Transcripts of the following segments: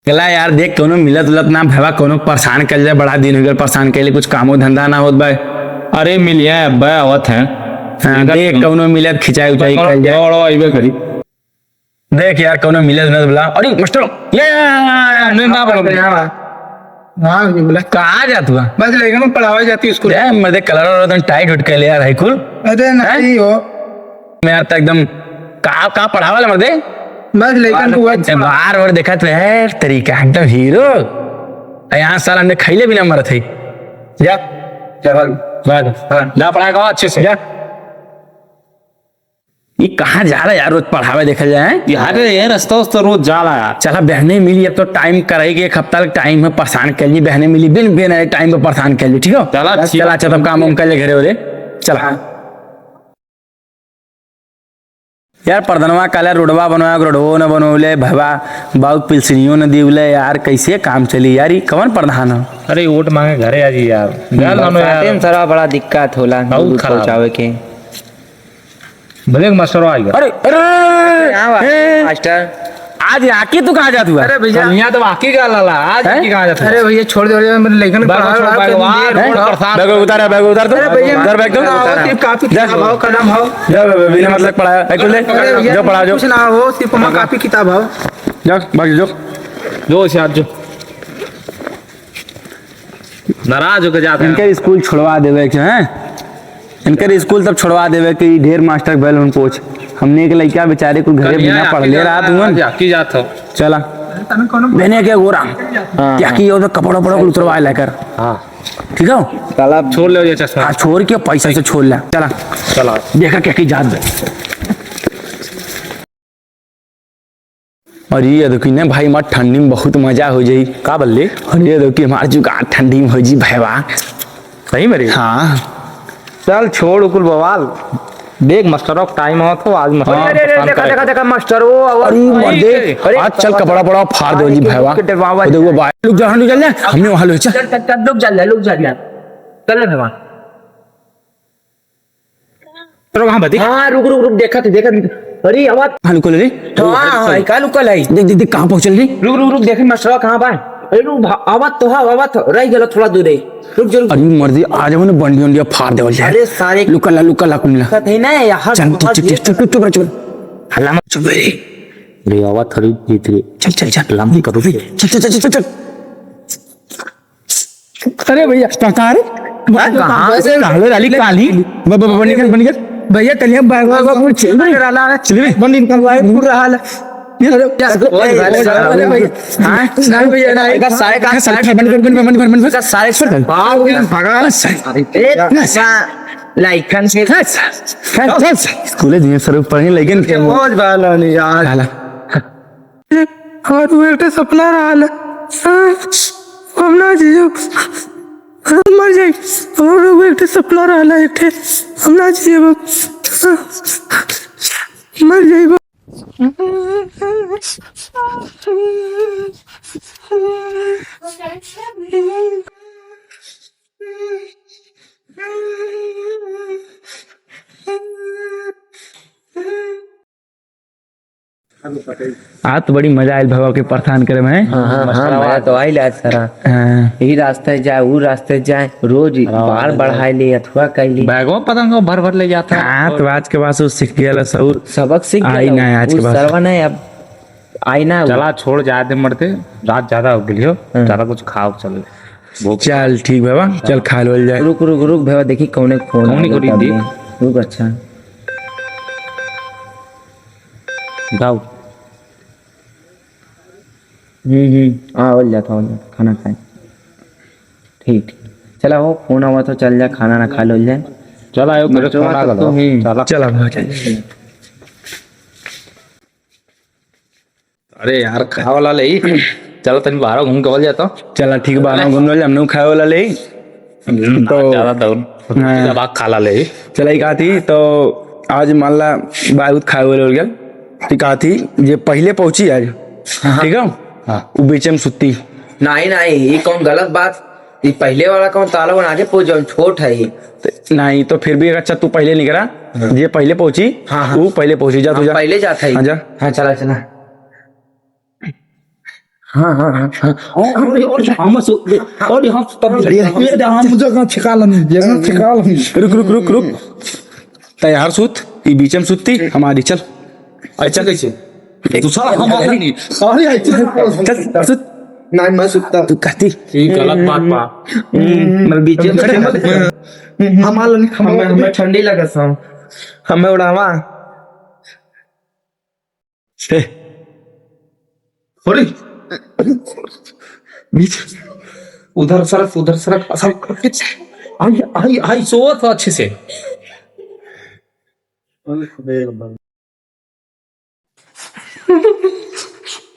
गला यार देख कोनो मिलत उलत ना भैया कोनो परेशान कर जाए, बड़ा दिन हो गया परेशान कैले, कुछ कामो धंधा ना होत भाई। अरे मिलिया अब्बा आवत है। हाँ, देख कोनो मिलत खिंचाई उचाई कर जाए। देख यार कोनो मिलत ना बोला अरे मास्टर ये हमने ना बोला। हाँ ये बोला कहाँ जा तू? बस लेकिन मैं पढ़ावा जाती स्कूल। मर्दे कलर और टाइट उठ के ले यार है कुल। अरे नहीं हो मैं यार तो एकदम कहाँ पढ़ावा ला मर्दे बस लेकिन बार और देखा तो है तरीका एकदम हीरो। यहाँ साल हमने खैले भी ना मरत है। जा जा पढ़ाएगा अच्छे से। जा ये कहाँ जा रहा है यार, रोज पढ़ावे देखा जाए यार ये रास्ता उस रोज जा रहा यार। चला बहने मिली, अब तो टाइम करेगी, एक हफ्ता तक टाइम में परेशान कर ली, बहने मिली बिन बिन टाइम पे परेशान कर ली। ठीक है चला चला अच्छा तब काम वाम कर ले घरे हो रे। चला यार प्रधनवा काले रोडवा बनवा रोडवो न बनवले भवा बहुत पिलसनियों न दिवले यार, कैसे काम चली यार? ये कौन प्रधान है? अरे वोट मांगे घरे आ जी यार। सारा बड़ा दिक्कत होला बहुत खराब पहुंचावे के। भले मास्टर आएगा। अरे अरे मास्टर आज आके तू कहाँ जातू? अरे भैया यहाँ तो बाकी का लाला आज की कहाँ जाता है? अरे भैया छोड़ दो मेरे लेकिन बैग उतार, बैग उतार तो उधर बैग दो काफी किताब हो कलम हो बिना मतलब पढ़ाया जो पढ़ा जो कुछ ना हो, सिर्फ काफी किताब हो। जाओ बाकी जो से आज जो नाराज होकर जाते हैं। इनके स्कूल छोड़वा देवे के हैं, इनके स्कूल तब छोड़वा देवे कि ढेर मास्टर बैल उन पोछ। हमने के लड़का बेचारे को घरे बिना पढ़ ले रहा तू की जात हो। चला बहने क्या गोरा क्या की हो तो कपड़ा वपड़ा को उतरवा लेकर। हाँ ठीक है साला छोड़ ले ये चश्मा। हाँ छोड़ के पैसा से छोड़ ले। चला चला देखा क्या की जात बे। और ये देखी ना भाई मत ठंडी में बहुत मजा हो जाई का बल्ले। और ये देखी हमारे जुगाड़ ठंडी में हो जी भैया सही मेरी। हाँ चल छोड़ उकुल बवाल। देख मास्टर ऑफ टाइम हो तो आज देखा मास्टर वो अरे मर्दे आज चल कपड़ा पड़ा फाड़ दो जी भैया। देखो भाई लोग जा चल जाए हमने वहां लो चल लोग चल चल भगवान। चलो वहां बती। हाँ रुक रुक रुक देखा अरे आवाज हां कल रे हाँ का लुकल है। देख देख देख कहां पहुंचल रे। रुक रुक रुक देखे मास्टर कहाँ बा। अरे रुक आवाज तो रह गया थोड़ा दूर है। रुक जरूर अरे मर्दे आज हमने बंडी बंडी फाड़ देवल जाए। अरे सारे लुकला कुमला है ना यार। चल चल हल्ला मत चल रे। रे आवाज थोड़ी जीत रही। चल हल्ला मत करो रे। चल अरे भैया कहां रे कहाँ से डाली काली बन गया भैया कलिया बैग चल रहा चल रे बंद निकल रहा है पूरा हाल लाइकन से स्कूल दिन सर पढ़ने लेकिन यार और वो एक सपना रहा हमना जियो मर जाए और वो एक सपना रहा एक हमना जियो मर जाए। आज तो बड़ी मजा आयल भगवा के परेशान करे में। हाँ तो आई ला सारा यही रास्ते जाए वो रास्ते जाए रोज बार बढ़ाई ले अथवा कैली बैगों पतंगों भर भर ले जाता है। हाँ तो आज के बाद वो सीख गया सऊर सबक सीख आई ना आज के बाद सरवा नहीं अब आई ना। चला छोड़ जाए दे मरते रात ज्यादा हो गई हो। ज्यादा कुछ खाओ चल चल ठीक बाबा चल खा लो जाए। रुक भैया देखी कौन फोन रुक। अच्छा जाओ। हाँ हो जाता खाना खाए। ठीक चला हो फोन आवा तो चल जाए खाना ना खा लो जाए। चल आयो मेरे फोन आ गया। चला अरे यार खाए वाला ले चलो तनी बाहर घूम के बोल जाता। चला ठीक बाहर घूम लो हमने खाए वाला ले तो ज्यादा दौड़ खाला ले। चला ही कहा थी तो आज मान ला बारूद खाए वाले हो गया। ठीक कहा थी ये पहले पहुंची आज ठीक है वो बीच में सुती नहीं ये कौन गलत बात। ये पहले वाला कौन ताला बना के पूछ छोट है ये नहीं तो फिर भी अच्छा तू पहले निकला ये पहले पहुंची। वो पहले पहुंची जा तू जा पहले जाता है। हाँ जा हाँ चला हाँ हाँ हाँ हाँ रुक रुक रुक रुक तैयार सूत ई बीच में सूती हमारी चल अच्छा कैसे तू साला हम नहीं चल सूत नहीं मैं सुनता तू कहती ये गलत बात बा मैं बीच में खड़े हमें ठंडी लगे सम हमें उड़ावा से अरे बीच उधर सरक सब आई आई आई सोच अच्छे से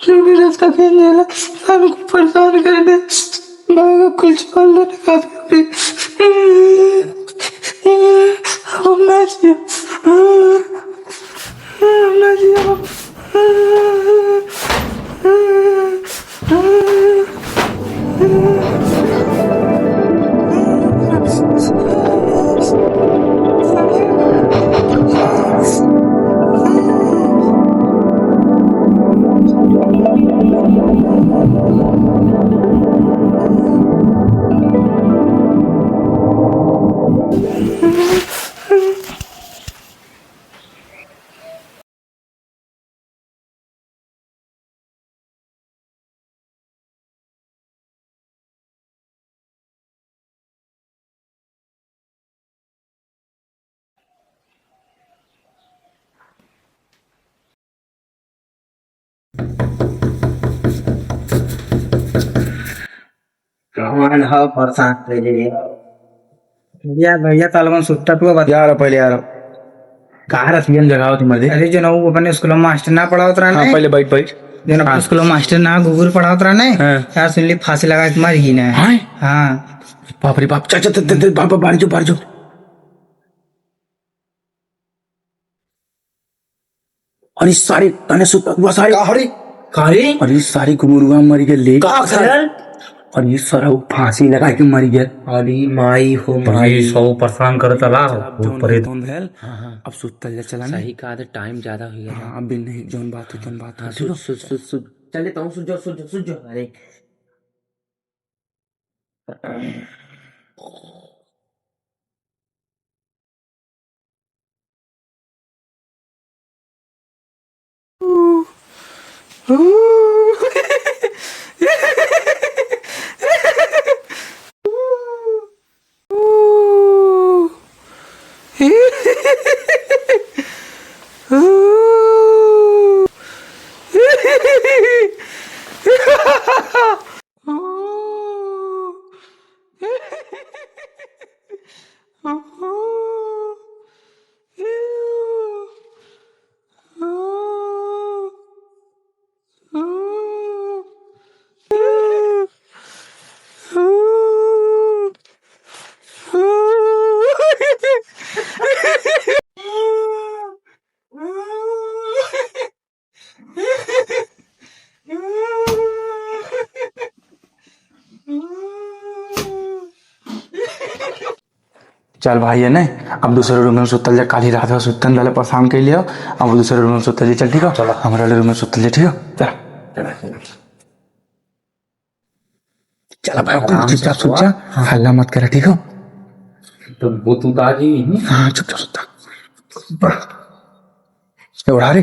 क्योंकि रास्ता खेलने लगा हमको परेशान कर दे मैं कुछ बोलने लगा भी हम ना जियो हम ना जियो कौन हो परेशान कर लिए भैया भैया तालवन सुट्टा टुआ बता यार पहले यार कहाँ रथियन जगह होती मर्दी अरे जो ना वो अपने स्कूल में मास्टर ना पढ़ावत रहा हाँ ना पहले बैठ बैठ जो ना स्कूल में मास्टर ना गूगल पढ़ावत रहा ना हाँ। यार सुन ली फांसी लगा के मर गई ना हाँ हाँ बाप रे बाप चाचा बाप बाहर जो अरे सारे तने सुत हुआ सारे कारे अरे सारी गुमुरुआ मर गए ले और ये सारा वो फांसी लगा के मर गया अरे माई हो भाई सौ परेशान कर चला अब सुतल चला ना सही कहा टाइम ज्यादा हो गया हाँ अभी नहीं जौन बात है सुन चले तो सुन जो अरे चल भाई है ना अब दूसरे रूम में सुतल जा काली रात में सुतन वाले परेशान के लिए अब दूसरे रूम में सुतल जा चल ठीक है चलो हमारे वाले रूम में सुतल जा ठीक है चल भाई चुपचाप सुत जा हल्ला मत कर ठीक है तो वो तू दादी हाँ चुपचाप सुता उड़ा रे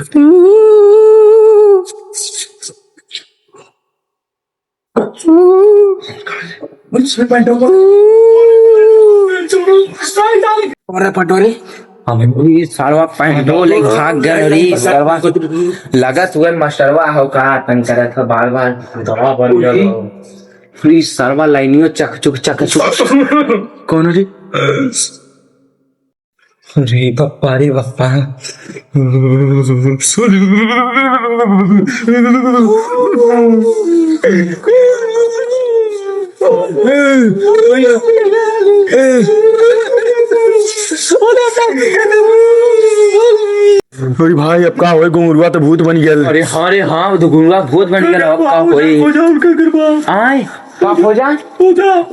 अरे पटोरी ये सालवा पैंटो ले भाग गया रे सरवा लगत हुए मास्टरवा हो का तंग करत था बार बार दवा बन गयो फ्री सरवा लाइनियो चक चुक कौन रे अरे बप्पा अरे भाई अब का होए गुंगरुआ तो भूत बन गया। अरे हाँ तो गुरुआ भूत बन गया अब का होई आय पाप हो जा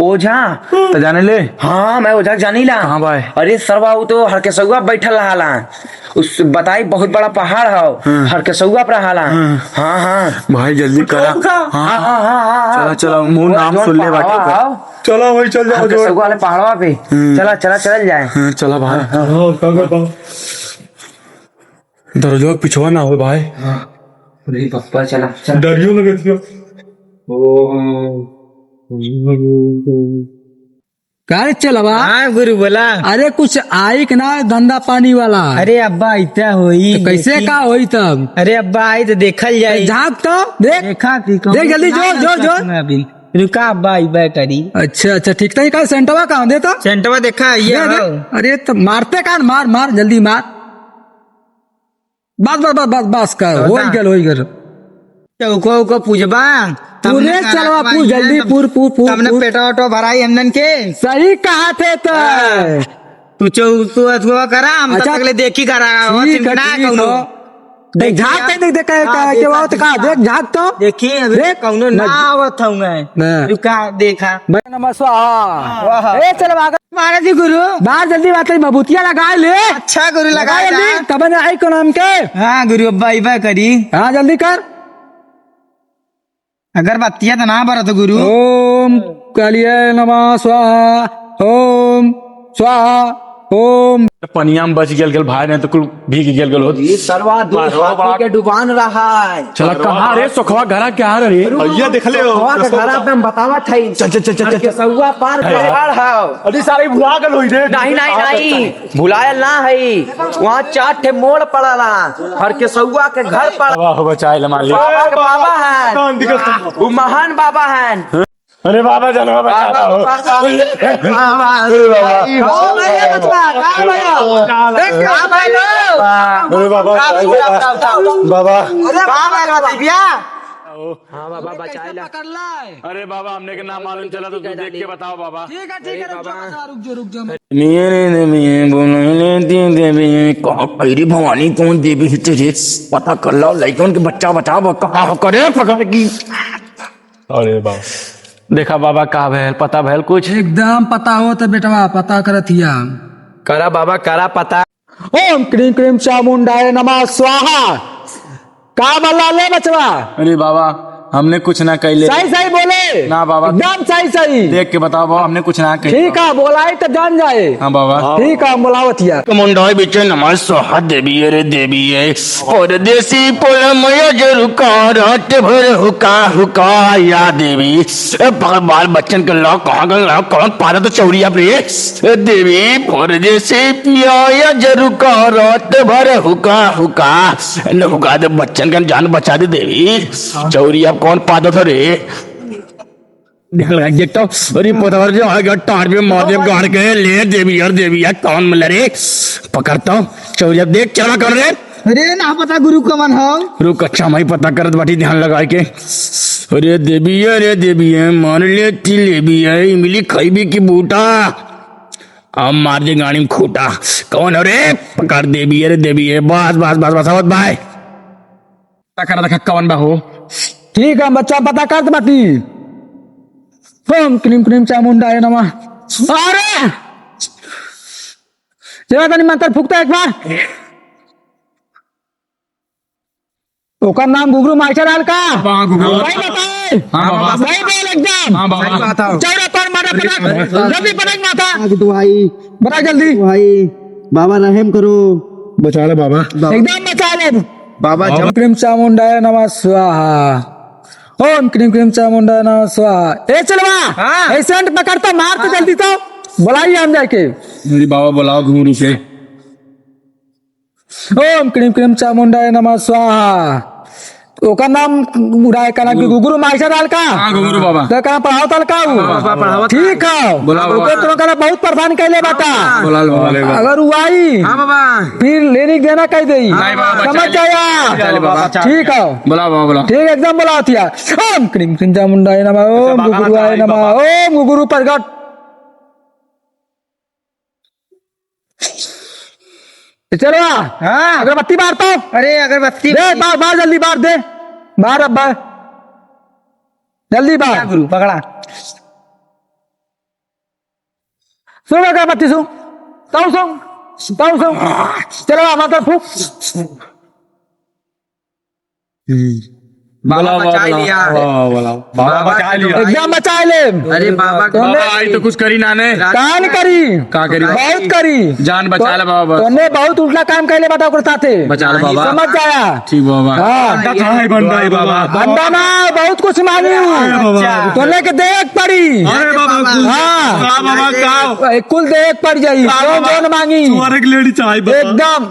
ओझा तो जाने ले। हाँ मैं ओझा जानी ला। हाँ भाई। अरे सरवा वो तो हरकेसौआ बैठल रहा उस बताई बहुत बड़ा पहाड़ है हरकेसौआ पर रहा। हाँ हाँ भाई जल्दी करा। हाँ चला चला मुंह नाम सुन ले बाकी चला भाई चल जाओ हरकेसौआ वाले पहाड़वा पे चल जाए। चला भाई दरजो पिछवा ना हो भाई। अरे पप्पा चला डरियो लगे थियो। काय चलवा हाँ गुरु बोला। अरे कुछ आई कि ना धंधा पानी वाला। अरे अब्बा इतना होई तो कैसे का होई तब। अरे अब्बा आई तो देखल जाए। झाँक तो देख देखा कि देख जल्दी जोर अभी रुका अब्बा आई बै करी। अच्छा ठीक नहीं का सेंटवा कहाँ दे तो सेंटवा देखा ये दे, हो। दे। अरे तो मारते कान मार जल्दी मार बस कर हो गल चौको उको पूजबा पूरे चलवा पूछ जल्दी पूर हमने पेटा ओटो भराई हमन के सही कहा थे तो तू चौको अथवा करा हम अच्छा, तक ले देखी करा ठीक है, देख झाँक देख देख झाँक तो देखी अभी देख। कौनो ना आवत हूँ मैं रुका देखा नमस्कार ए चल मारा जी गुरु बाहर जल्दी बात बबूतिया लगा ले। अच्छा गुरु लगा जल्दी तब आई को नाम के। हाँ गुरु अब्बा आई बै करी। हाँ जल्दी कर। अगरबत्तियां तो ना बरत गुरु। ओम कालिये नमः स्वाहा ओम स्वाहा ओम। पनिया में बच गल भाई नहीं तो कुल भीग गल हो। सरवा दूध के डुबान रहा है। चला कहाँ रे सोखवा घरा क्या रे भैया देख ले घरा पे हम बतावा था चल हरकेसौआ पार पहाड़ है। अरे सारे भुला गल होई रे। नहीं भुलायल ना है वहाँ 4 ठे मोड़ पड़ला हरकेसौआ के घर पड़ा। वाह बचाए ला मान ले। बाबा के बाबा है वो महान बाबा है। अरे बाबा जानो अरे बाबा हमने के नाम मालूम चला तो देख के बताओ बाबा। ठीक है रुक जाओ मेरी भवानी कौन देवी है तेरे पता कर लो लड़कों के बच्चा बचाओ कहाँ करे पकड़ की। अरे बाबा देखा बाबा का भैल पता भैल कुछ एकदम पता हो तो बेटवा पता करथिया करा बाबा करा पता। ओम क्रीम क्रीम चामुंडाय नमः स्वाहा का बल्ला ले बचवा। अरे बाबा हमने कुछ ना कहले। सही बोले ना बाबा एकदम सही देख के बताओ बाबा हमने कुछ ना कहले। ठीक है बोलाई तो जान जाए। हाँ बाबा ठीक है बोलावतिया मुंडाई बिचे नमः स्वाहा देवी रे देवी है और देसी पोलमय जरुका रात भर हुका या देवी बाल बच्चन के ला कहाँ गल ला कौन पारा तो चौरिया प्रिय देवी और देसी पिया जरुका रात भर हुका दे बच्चन का जान बचा दे देवी चौरिया कौन पादा था रे देखता अरे पोतवर जो आगे टार पे मार गाड़ के ले देवी यार कौन मिल रे पकड़ता हूँ चौरिया देख चला कर रे। अरे ना पता गुरु कमन हो रुक अच्छा मैं पता करत बाटी ध्यान लगा के। अरे देवी है मान लेती लेवी है मिली खैबी की बूटा अब मार दे गाड़ी में खूटा कौन है रे पकड़ देवी है बस भाई पकड़ रखा कौन बा हो। ठीक है बच्चा पता कर बाटी। ओम क्रीम क्रीम चामुंडाय नमः। अरे चला तनी मंत्र फूकता एक बार ओकर नाम गुगरू मास्टर आल का भाई बताए। सही बोल एकदम चौड़ा पर मारा पटक जल्दी पटक माथा भाई बता जल्दी भाई बाबा रहम करो बचा ले बाबा एकदम बचा ले बाबा ओम क्रीम चामुंडाय नमः स्वाहा। ओम क्रीम क्रीम चामुंडाय नमः स्वाहा। ए चलवा ए सेंट पकड़ता मार तो जल्दी तो बुलाइए हम जाके। मेरी बाबा बुलाओ गुरु से। ओम क्रीम क्रीम चामुंडाय नमः स्वाहा। ओका नाम उड़ाए का नाम गुरु माइसा डाल का हाँ गुरु बाबा। तो का पढ़ाओ तल का ठीक है। ओके तुम का बहुत परेशान कैले बाता बुला लो अगर वो आई बाबा फिर लेने देना कह दे बाबा, समझ जाया ठीक है बुला बाबा बुला। ठीक एकदम बोला थिया। ओम क्रीम क्रीम चामुंडाय नमः ओम गुरुआय नमः ओम गुरु प्रगट। चलो हाँ अगरबत्ती बारता हूँ अरे अगरबत्ती दे बार बार जल्दी बार दे बार अब बार जल्दी बार गुरु पकड़ा सुन अगरबत्ती सुन ताऊ चलो माता फूक बाबा बचा लिया बाबा बचा लिया। एकदम बचा ले। अरे बाबा बाबा आई तो कुछ करी नाने। कान करी का करी बहुत करी जान बचा ले बाबा। तोने बहुत उल्टा काम कैले बता ओकर साथे बचा ले बाबा। समझ जाया ठीक बाबा। हाँ बन रहा है बाबा। बंदा ना बहुत कुछ मांगी तोने के देख पड़ी अरे बाबा हाँ बाबा का कुल देख पड़ जाई कौन मांगी एक लेडी चाहिए एकदम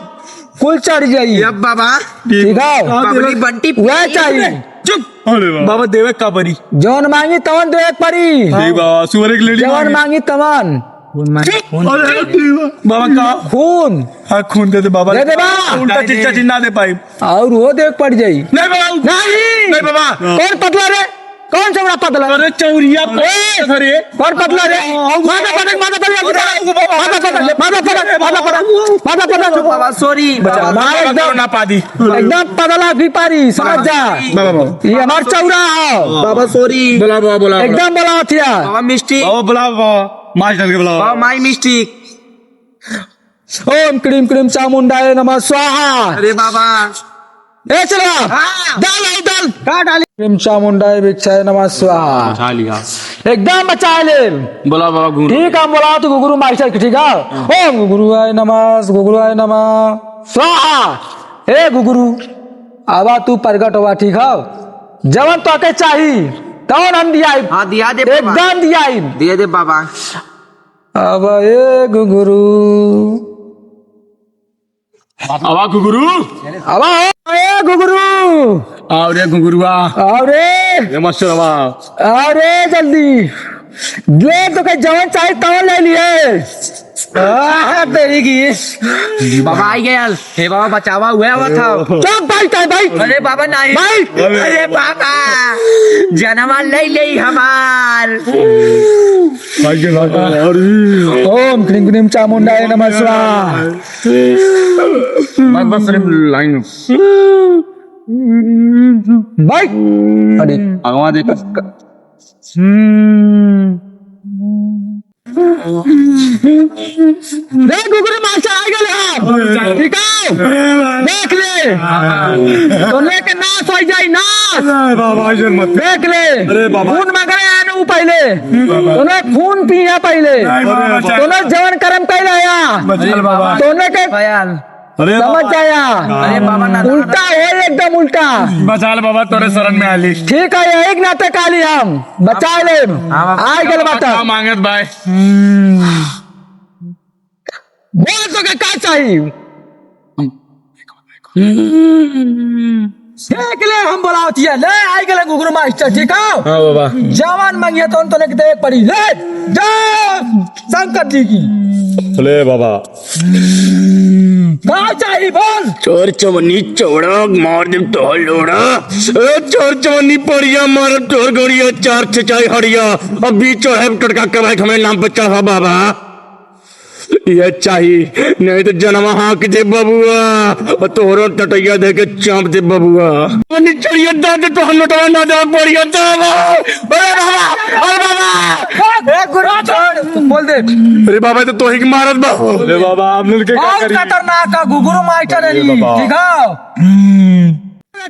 कुल चढ़ जाई अब बाबा ठीक है पगड़ी बंटी वह चाहिए चुप। अरे बाबा देवे का परी। जौन मांगी तवन देख पड़ी ठीक बाबा सुअर एक लेडी जौन मांगी तवन बाबा का खून हाँ खून दे दे बाबा। दे दे बा। उल्टा चिच्चा चिन्ना दे पाई। और वो देख पड़ जाई नहीं बाबा नहीं बाबा। कौन पतला रे कौन सा बड़ा पतला अरे चौरिया अरे कौन पतला रे माथा पटक बाबा सॉरी एकदम ना पादी। एकदम पतला भिपारी समझ जा ये हमार चौरा है बाबा सॉरी बुला बाबा बुला एकदम बोला थिया बाबा मिस्टेक बाबा बुला बाबा मार डाल के बुला। बाबा माई मिस्टेक ओम क्रीम क्रीम चामुंडाय नमः स्वाहा। अरे बाबा ए चलो दाल का डाली क्रीम चामुंडाय भिक्षाय नमः स्वाहा। बचा लिया। एकदम बचा ले बुला बाबा गुरु। ठीक है बोला तो गुरु माइसर ठीक है। ओम गुरुआय नमः स्वाहा। ए गुरु आवा तू प्रगट हुआ ठीक है जवन तो के चाहिए तवन हम दिया हाँ दिया दे बाबा एकदम दिया दिया दे बाबा अब ए गुरु आवा गुरु अब ए गुरु आओ रे गुरुआ अरे ये मास्टर आवा अरे जल्दी ले तो के जवन चाहिए तवन ले लिए तेरी की बाबा आई गया हे बाबा बचावा हुआ था चुप भाई अरे बाबा नहीं भाई अरे बाबा जनवा ले ले हमार ओम क्रीम क्रीम चामुंडाय नमः स्वाहा। बस लाइन भाई अरे भगवान देख देख गुरु मास्टर आ गए ठीक है देख ले तोने के नाश हो जाई नाश बाबा मत देख ले अरे बाबा। खून मांगे आने पहले तोने खून पिया पहले तोने जवन कर्म कैले आया बाबा तोने के बयान अरे समझ जाया अरे बाबा ना उल्टा है एकदम उल्टा बचाल बाबा तोरे शरण में आली। ठीक है एक नाते काली हम बचा ले आ गल बात क्या मांगत भाई बोल तो के का चाहिए देख ले हम बोलावती है ले आई गले गुरु मास्टर ठीक है हाँ बाबा जवान मांगिए तो तोने के देख पड़ी ले जा शंकर जी की ले बाबा का चाहिए बोल चोर चवन्नी चौड़ा मार दे तो लोड़ा चोर चवन्नी पड़िया मार चोर गड़िया चार चचाई हड़िया अभी चढ़े टटका के भाई हमें नाम बच्चा था बाबा ये चाहिए नहीं तो जन्म हाँक दे बबुआ और तोहरो टटैया दे के चाँप दे बबुआ चढ़िया दाद तो हम नटवा ना दे पड़िया दावा अरे बाबा गुरु छोड़ तुम बोल दे अरे बाबा तो तोही की मारत बाबू अरे बाबा आप मिल के क्या बहुत करिए खतरनाक है गुरु मास्टर है ठीक है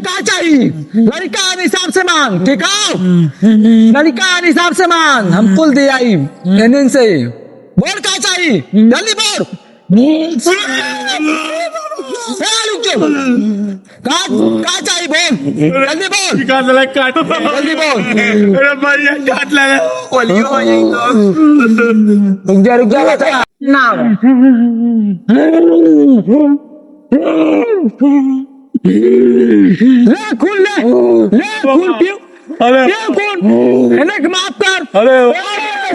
का चाहिए लड़का हिसाब से मांग ठीक है लड़का हिसाब से मांग हम कुल दे आई एनएन से बोल का चाहिए जल्दी बोल रुक जाओ। कहाँ चाहिए बोल, जल्दी बोल, जल्दी बोल। रुक जा बच्चा। ले खून ले खून पियो खून इन्हें माफ कर।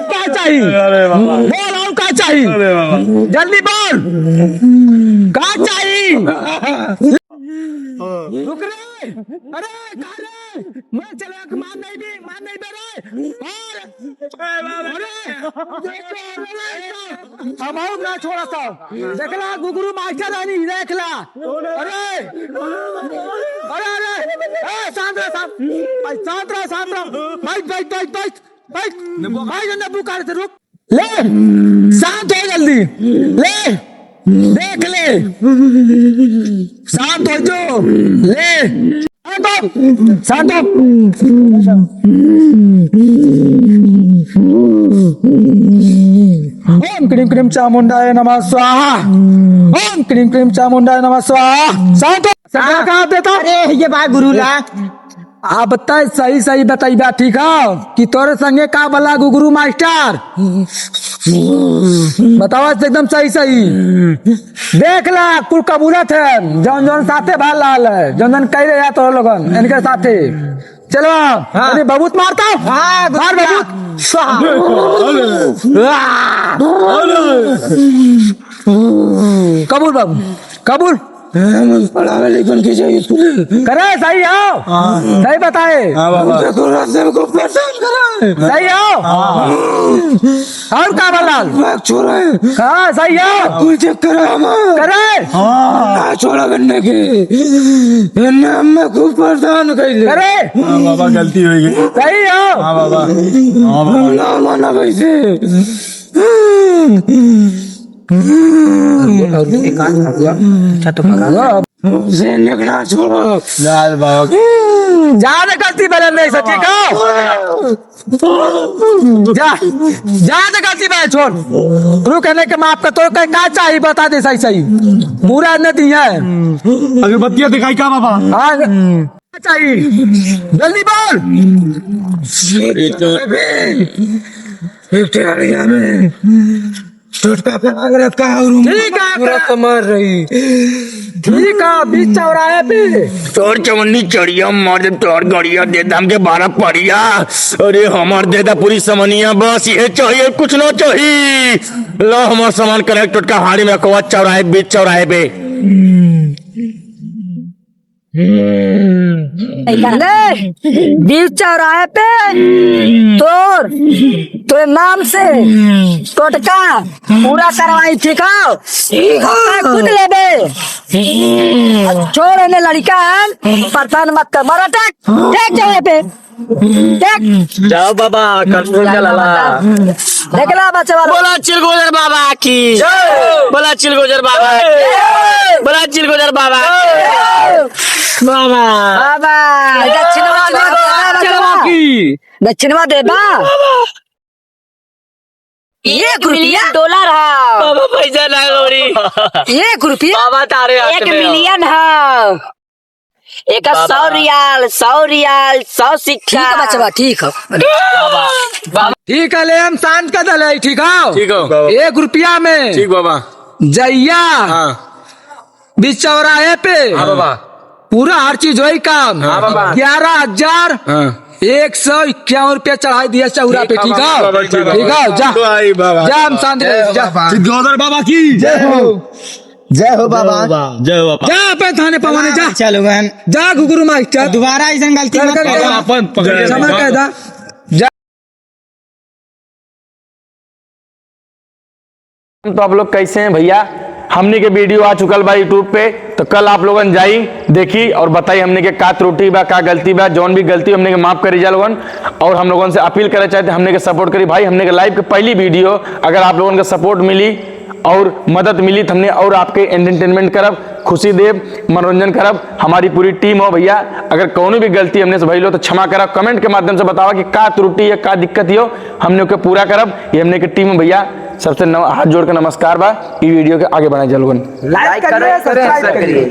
क्या चाहिए बोल, और क्या चाहिए जल्दी बोल, क्या चाहिए। रुक रे, अरे कहाँ रे, मैं चले मान नहीं दे रहे अब और ना छोड़ा सा देखला गुगरू मास्टर रानी देखला। अरे अरे अरे शांत रहो बैठ नब्बू कार से रुक ले, शांत हो जल्दी ले, देख ले, शांत हो जो ले, शांत हो। ओम क्रीम क्रीम चामुंडाय नमः स्वाहा, ओम क्रीम क्रीम चामुंडाय नमः स्वाहा। शांत हो। क्या कहा देता? अरे ये बात गुरु ला आप बताए सही बताई बात ठीक है कि तोरे संगे का बला गुगरू मास्टर बतावा एकदम सही देख ला कुल कबूलत है जौन साथे भाल लाल है जौन कह रहे हैं तोरे लोगन इनके साथे चलो। अरे बबूत मारता हूँ, मार बबूत कबूल बाबू कबूल करे सही हो, सही बताए सही हो और का बलाल हाँ सही हो करे छोड़ा करने के मैं खूब परेशान करे बाबा गलती हो गई। सही हो माना कैसे से निकला छोड़ो लाल बाबा ज्यादा गलती बने नहीं सची को ज्यादा गलती बने छोड़ रुक कहने के माफ कर तो क्या चाहिए बता दे सही पूरा न दिया है अगरबत्तियां दिखाई क्या बाबा? हाँ क्या चाहिए जल्दी बोल। मर रही ठीक है बीच चौराहे पे तोर चवन्नी चढ़िया मार दे तोर गड़िया दे दाम के 12 पड़िया। अरे हमार देदा पूरी समनिया बस ये चाहिए कुछ ना चाहिए। लो हमार सामान कनेक्ट टोटका हाड़ी में रखवा चौराहे बीच चौराहे पे। बीच चौराहे पे तो नाम से टोटका पूरा करवाई ठीक है खुद ले बे छोड़ ने लड़का परेशान मत कर मरा टेक जगह पे जाओ बाबा कंट्रोल चला देखला बच्चे वाला बोला चिलगोजर बाबा की बोला चिलगोजर बाबा बोला चिलगोजर बाबा बाबा बाबा दक्षिणवा दे बा $1 है बाबा पैसा ना गौरी $1 बाबा तारे हाथ $1 में हो। मिलियन है एक 100 रियाल 100 सिक्का ठीक है बच्चा ठीक है ठीक है ले हम शांत का दल है ठीक है ठीक हो $1 में ठीक बाबा जैया हाँ बीच चौराहे पे हाँ बाबा पूरा हर चीज वही काम हाँ बाबा 11,151 रुपया चढ़ाई दिया चौरा पे ठीक है ठीक है जा जा हम शांत जा चिलगोजर बाबा की जय हो बाबा जय बाबा जा पे थाने पवाने जा चलो बहन जा गुरु मास्टर दोबारा ऐसा गलती मत कर करो। अपन पकड़ समय कह दा तो आप लोग कैसे हैं भैया। हमने के वीडियो आ चुकल बा यूट्यूब पे तो कल आप लोगन जाई देखी और बताई हमने के का त्रुटि बा का गलती बा जौन भी गलती हमने के माफ करी जा लोगन। और हम लोगन से अपील करे चाहते हमने के सपोर्ट करी भाई। हमने के लाइव के पहली वीडियो अगर आप लोगन का सपोर्ट मिली और मदद मिली तो हमने और आपके एंटरटेनमेंट करब खुशी देव मनोरंजन करब। हमारी पूरी टीम हो भैया। अगर कौन भी गलती हमने से भइल हो तो क्षमा करब कमेंट के माध्यम से बतावा कि का त्रुटि है का दिक्कत हो हमने के पूरा करब। ये हमने के टीम भैया सबसे हाथ जोड़ के नमस्कार बा, ई वीडियो के आगे बढ़ाई जा लोगन। लाइक करें, सब्सक्राइब करिए।